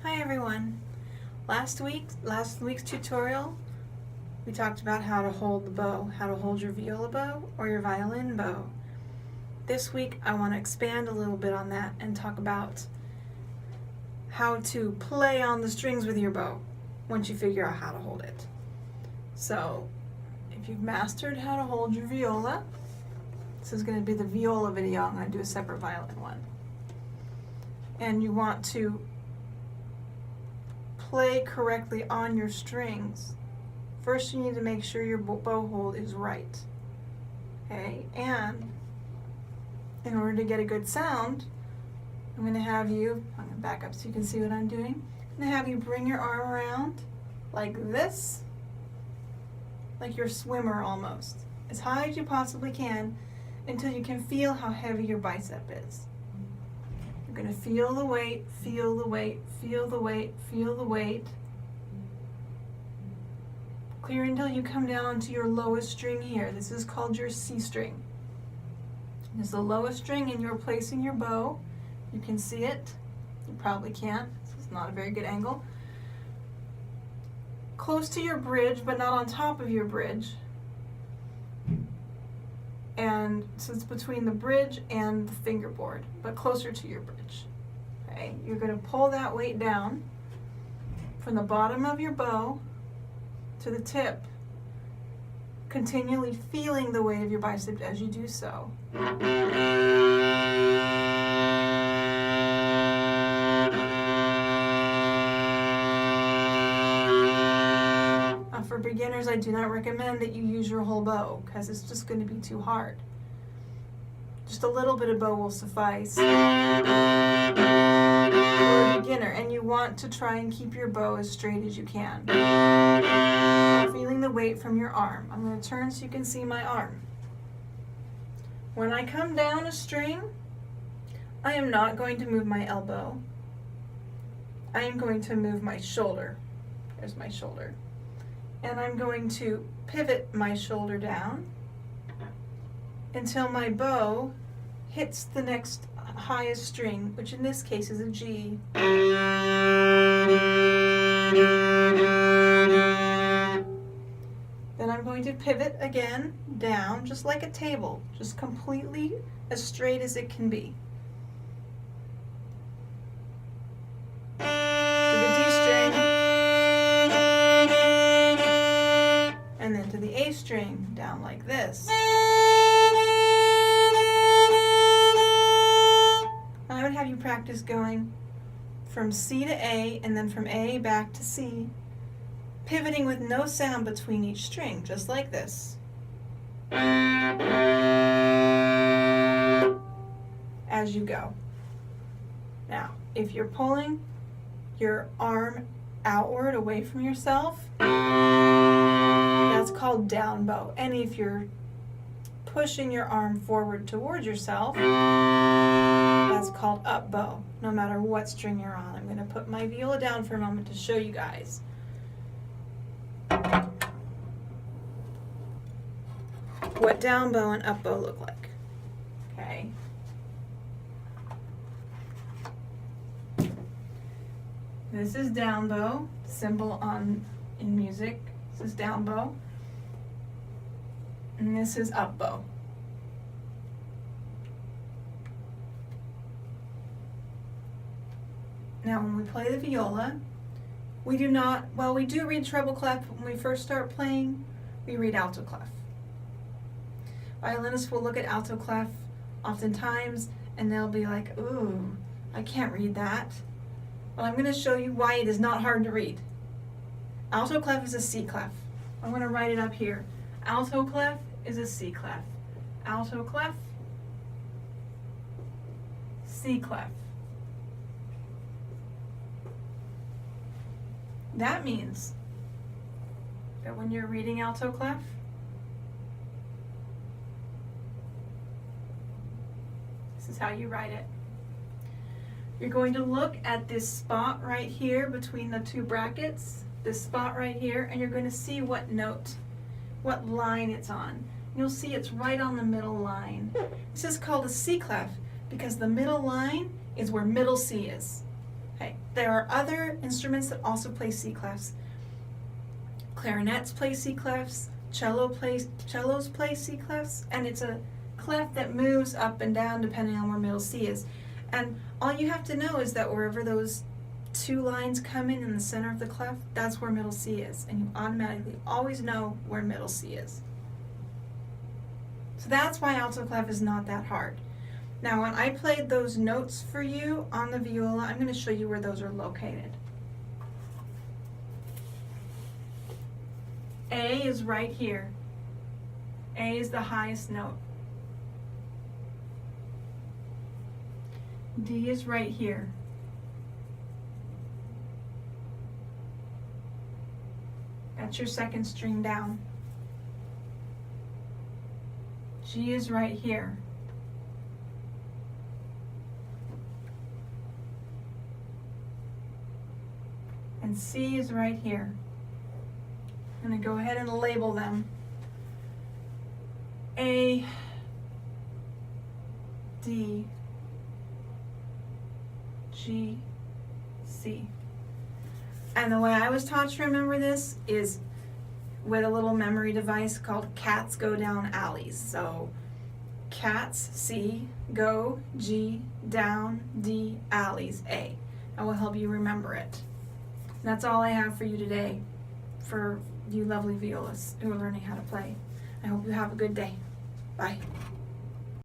Hi everyone. Last week's tutorial, we talked about how to hold the bow, how to hold your viola bow or your violin bow. This week I want to expand a little bit on that and talk about how to play on the strings with your bow once you figure out how to hold it. So, if you've mastered how to hold your viola, this is going to be the viola video. I'm going to do a separate violin one. And you want to play correctly on your strings. First, you need to make sure your bow hold is right. Okay, and in order to get a good sound, I'm going to back up so you can see what I'm doing. I'm going to have you bring your arm around like this, like you're a swimmer almost, as high as you possibly can until you can feel how heavy your bicep is. You're going to feel the weight, feel the weight, feel the weight, feel the weight. Clear until you come down to your lowest string here. This is called your C string. This is the lowest string and you're placing your bow. You can see it. You probably can't. This is not a very good angle. Close to your bridge, but not on top of your bridge. And so it's between the bridge and the fingerboard, but closer to your bridge. Okay, you're going to pull that weight down from the bottom of your bow to the tip, continually feeling the weight of your bicep as you do so. For beginners, I do not recommend that you use your whole bow because it's just going to be too hard. Just a little bit of bow will suffice for a beginner, and you want to try and keep your bow as straight as you can. Feeling the weight from your arm. I'm going to turn so you can see my arm. When I come down a string, I am not going to move my elbow. I am going to move my shoulder. There's my shoulder. And I'm going to pivot my shoulder down until my bow hits the next highest string, which in this case is a G. Then I'm going to pivot again down, just like a table, just completely as straight as it can be. And then to the A string, down like this. I would have you practice going from C to A and then from A back to C, pivoting with no sound between each string, just like this. As you go. Now, if you're pulling your arm outward away from yourself, that's called down bow. And if you're pushing your arm forward towards yourself, that's called up bow, no matter what string you're on. I'm going to put my viola down for a moment to show you guys. What down bow and up bow look like. Okay. This is down bow, symbol in music. This is down bow. And this is up bow. Now when we play the viola, we do read treble clef, but when we first start playing, we read alto clef. Violinists will look at alto clef oftentimes and they'll be like, ooh, I can't read that. Well, I'm going to show you why it is not hard to read. Alto clef is a C clef. I'm going to write it up here. Alto clef is a C clef. Alto clef, C clef. That means that when you're reading alto clef, this is how you write it. You're going to look at this spot right here between the two brackets, this spot right here, and you're going to see what note, what line it's on. You'll see it's right on the middle line. This is called a C clef because the middle line is where middle C is. Okay, there are other instruments that also play C clefs. Clarinets play C clefs, cellos play C clefs, and it's a clef that moves up and down depending on where middle C is. And all you have to know is that wherever those two lines come in the center of the clef, that's where middle C is, and you automatically always know where middle C is. So that's why alto clef is not that hard. Now when I played those notes for you on the viola, I'm going to show you where those are located. A is right here. A is the highest note. D is right here. That's your second string down. G is right here. And C is right here. I'm going to go ahead and label them. A, D, G, C. And the way I was taught to remember this is with a little memory device called cats go down alleys. So cats, C, go, G, down, D, alleys, A. That will help you remember it. That's all I have for you today, for you lovely violists who are learning how to play. I hope you have a good day. Bye.